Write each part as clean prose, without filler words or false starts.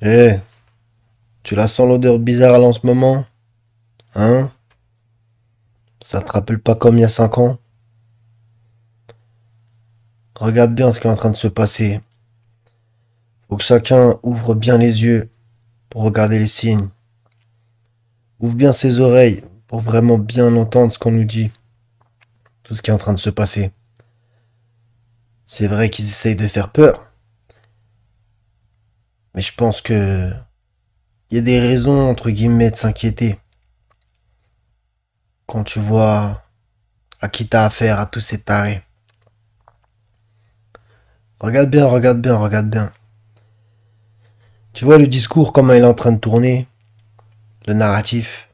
Eh, tu la sens l'odeur bizarre là en ce moment? Hein? Ça te rappelle pas comme il y a 5 ans? Regarde bien ce qui est en train de se passer. Faut que chacun ouvre bien les yeux pour regarder les signes. Ouvre bien ses oreilles pour vraiment bien entendre ce qu'on nous dit, tout ce qui est en train de se passer. C'est vrai qu'ils essayent de faire peur, mais je pense que il y a des raisons entre guillemets de s'inquiéter quand tu vois à qui t'as affaire à tous ces tarés. Regarde bien, regarde bien, regarde bien. Tu vois le discours, comment il est en train de tourner, le narratif,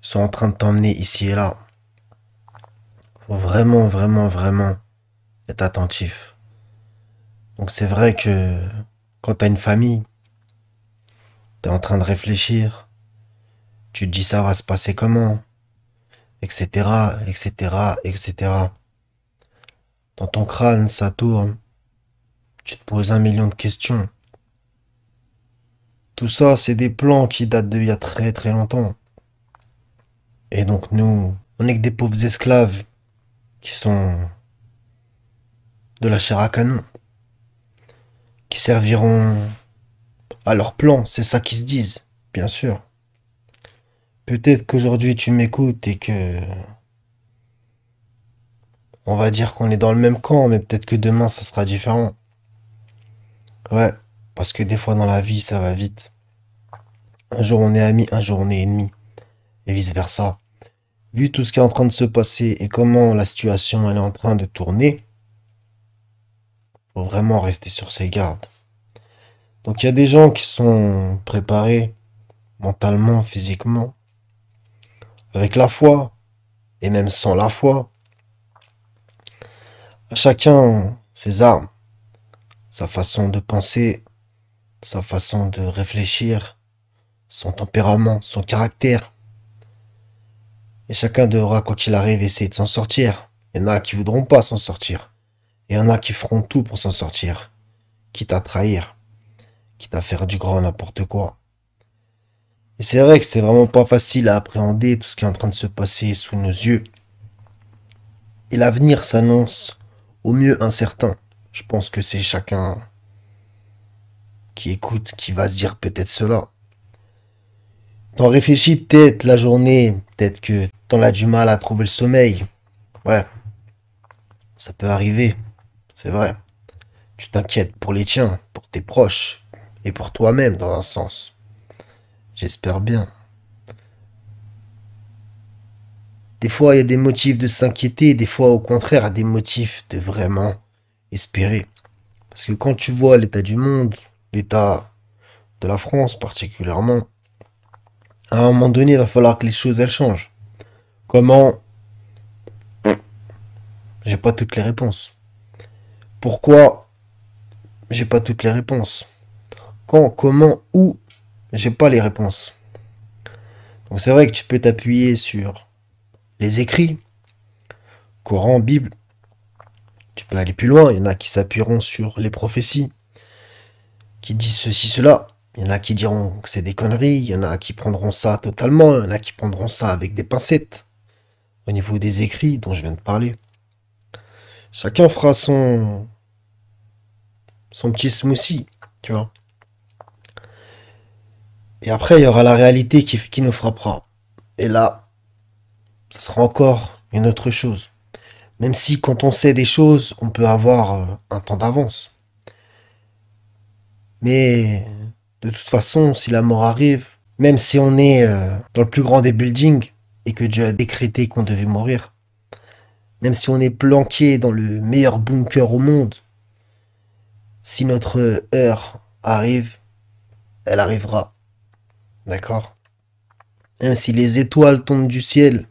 ils sont en train de t'emmener ici et là. Faut vraiment, vraiment, vraiment être attentif. Donc c'est vrai que quand t'as une famille, t'es en train de réfléchir, tu te dis ça va se passer comment, etc., etc., etc. Dans ton crâne, ça tourne, tu te poses 1 million de questions. Tout ça, c'est des plans qui datent d'il y a très très longtemps. Et donc nous, on n'est que des pauvres esclaves qui sont de la chair à canon, qui serviront à leur plan, c'est ça qu'ils se disent, bien sûr. Peut-être qu'aujourd'hui tu m'écoutes et que on va dire qu'on est dans le même camp, mais peut-être que demain ça sera différent. Ouais, parce que des fois dans la vie ça va vite. Un jour on est amis, un jour on est ennemis, et vice-versa. Vu tout ce qui est en train de se passer et comment la situation elle est en train de tourner, faut vraiment rester sur ses gardes. Donc il y a des gens qui sont préparés mentalement, physiquement, avec la foi, et même sans la foi. À chacun ses armes, sa façon de penser, sa façon de réfléchir, son tempérament, son caractère. Et chacun devra, quoi qu'il arrive, essayer de s'en sortir. Il y en a qui voudront pas s'en sortir. Et il y en a qui feront tout pour s'en sortir. Quitte à trahir, quitte à faire du grand n'importe quoi. Et c'est vrai que c'est vraiment pas facile à appréhender tout ce qui est en train de se passer sous nos yeux. Et l'avenir s'annonce au mieux incertain. Je pense que c'est chacun qui écoute qui va se dire peut-être cela. T'en réfléchis peut-être la journée, peut-être que t'en as du mal à trouver le sommeil. Ouais, ça peut arriver, c'est vrai. Tu t'inquiètes pour les tiens, pour tes proches, et pour toi-même dans un sens. J'espère bien. Des fois, il y a des motifs de s'inquiéter, des fois, au contraire, il y a des motifs de vraiment espérer. Parce que quand tu vois l'état du monde, l'état de la France particulièrement, à un moment donné, il va falloir que les choses, elles changent. Comment? J'ai pas toutes les réponses. Pourquoi? J'ai pas toutes les réponses. Quand, comment, où? J'ai pas les réponses. Donc c'est vrai que tu peux t'appuyer sur les écrits, Coran, Bible. Tu peux aller plus loin. Il y en a qui s'appuieront sur les prophéties, qui disent ceci, cela. Il y en a qui diront que c'est des conneries. Il y en a qui prendront ça totalement. Il y en a qui prendront ça avec des pincettes. Au niveau des écrits dont je viens de parler. Chacun fera son petit smoothie, tu vois. Et après, il y aura la réalité qui nous frappera. Et là, ça sera encore une autre chose. Même si quand on sait des choses, on peut avoir un temps d'avance. Mais de toute façon, si la mort arrive, même si on est dans le plus grand des buildings et que Dieu a décrété qu'on devait mourir, même si on est planqué dans le meilleur bunker au monde, si notre heure arrive, elle arrivera. D'accord? Même si les étoiles tombent du ciel,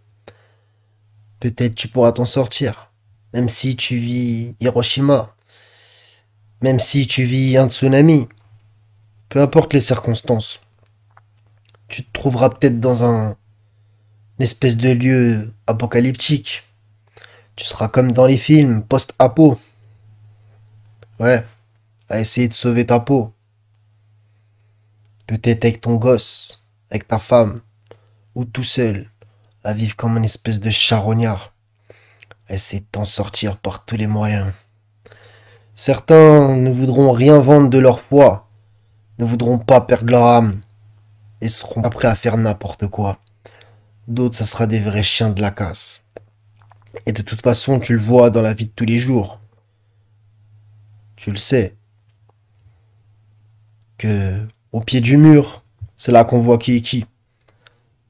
peut-être tu pourras t'en sortir. Même si tu vis Hiroshima, même si tu vis un tsunami, peu importe les circonstances, tu te trouveras peut-être dans une espèce de lieu apocalyptique. Tu seras comme dans les films post-apo. Ouais, à essayer de sauver ta peau. peut-être avec ton gosse, avec ta femme, ou tout seul, à vivre comme une espèce de charognard. Essaie de t'en sortir par tous les moyens. Certains ne voudront rien vendre de leur foi, ne voudront pas perdre leur âme, et seront pas prêts à faire n'importe quoi. D'autres, ça sera des vrais chiens de la casse. Et de toute façon, tu le vois dans la vie de tous les jours. Tu le sais, que au pied du mur, c'est là qu'on voit qui est qui.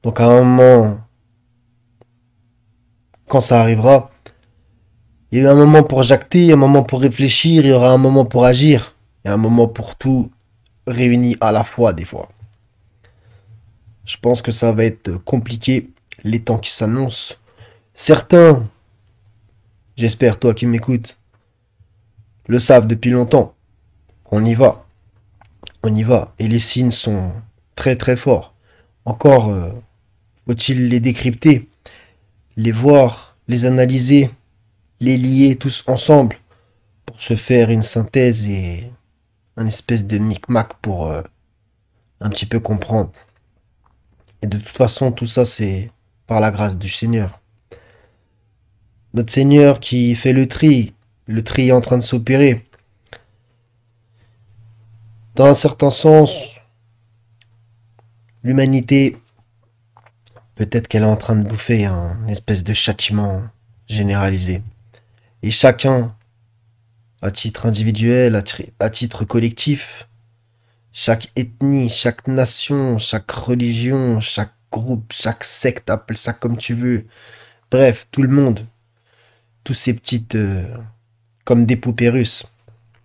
Donc à un moment, quand ça arrivera, il y a eu un moment pour jacter, un moment pour réfléchir, il y aura un moment pour agir, et un moment pour tout réuni à la fois des fois. Je pense que ça va être compliqué, les temps qui s'annoncent. Certains, j'espère toi qui m'écoutes, le savent depuis longtemps. On y va, on y va. Et les signes sont très très forts. Encore faut-il les décrypter, les voir, les analyser, les lier tous ensemble pour se faire une synthèse et un espèce de micmac pour un petit peu comprendre. Et de toute façon, tout ça, c'est par la grâce du Seigneur. Notre Seigneur qui fait le tri est en train de s'opérer. Dans un certain sens, l'humanité, peut-être qu'elle est en train de bouffer un espèce de châtiment généralisé. Et chacun, à titre individuel, à titre collectif, chaque ethnie, chaque nation, chaque religion, chaque groupe, chaque secte, appelle ça comme tu veux. Bref, tout le monde, tous ces petites, comme des poupées russes,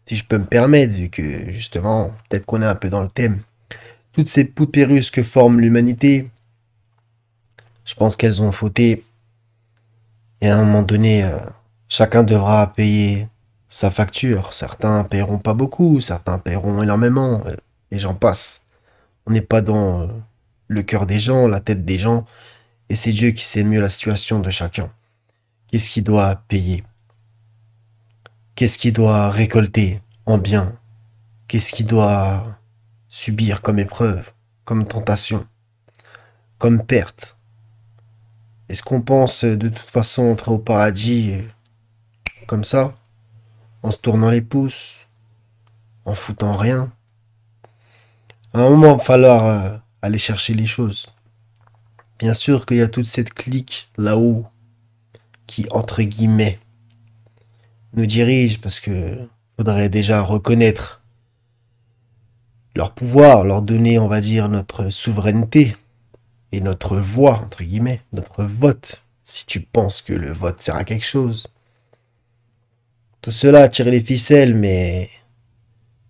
si je peux me permettre, vu que justement, peut-être qu'on est un peu dans le thème. Toutes ces poupées russes que forme l'humanité, je pense qu'elles ont fauté. Et à un moment donné, chacun devra payer sa facture. Certains paieront pas beaucoup, certains paieront énormément, et j'en passe. On n'est pas dans le cœur des gens, la tête des gens, et c'est Dieu qui sait mieux la situation de chacun. Qu'est-ce qu'il doit payer? Qu'est-ce qu'il doit récolter en bien? Qu'est-ce qu'il doit subir comme épreuve, comme tentation, comme perte? Est-ce qu'on pense de toute façon entrer au paradis comme ça, en se tournant les pouces, en foutant rien? À un moment, il va falloir aller chercher les choses. Bien sûr qu'il y a toute cette clique là-haut qui, entre guillemets, nous dirige parce que faudrait déjà reconnaître leur pouvoir, leur donner, on va dire, notre souveraineté et notre voix, entre guillemets, notre vote, si tu penses que le vote sert à quelque chose. Tout cela, tirer les ficelles, mais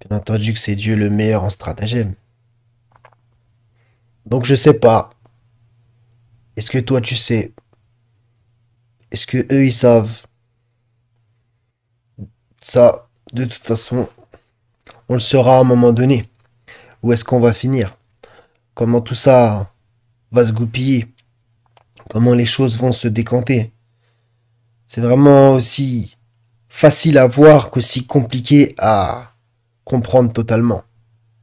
bien entendu que c'est Dieu le meilleur en stratagème. Donc je sais pas. Est-ce que toi tu sais? Est-ce que eux ils savent? Ça, de toute façon, on le saura à un moment donné. Où est-ce qu'on va finir? Comment tout ça va se goupiller? Comment les choses vont se décanter? C'est vraiment aussi facile à voir qu'aussi compliqué à comprendre totalement.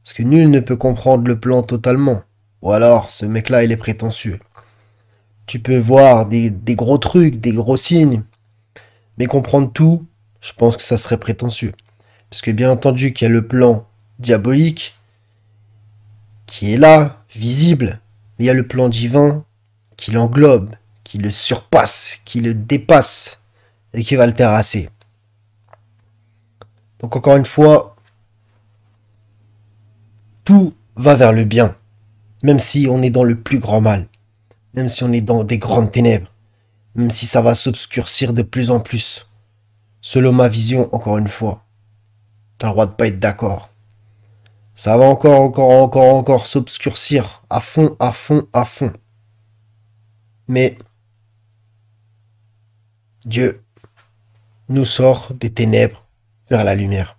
Parce que nul ne peut comprendre le plan totalement. Ou alors, ce mec-là, il est prétentieux. Tu peux voir des gros trucs, des gros signes, mais comprendre tout, je pense que ça serait prétentieux. Parce que bien entendu qu'il y a le plan diabolique qui est là, visible. Il y a le plan divin qui l'englobe, qui le surpasse, qui le dépasse et qui va le terrasser. Donc encore une fois, tout va vers le bien, même si on est dans le plus grand mal, même si on est dans des grandes ténèbres, même si ça va s'obscurcir de plus en plus. Selon ma vision, encore une fois, t'as le droit de pas être d'accord. Ça va encore s'obscurcir à fond, à fond, à fond. Mais Dieu nous sort des ténèbres vers la lumière.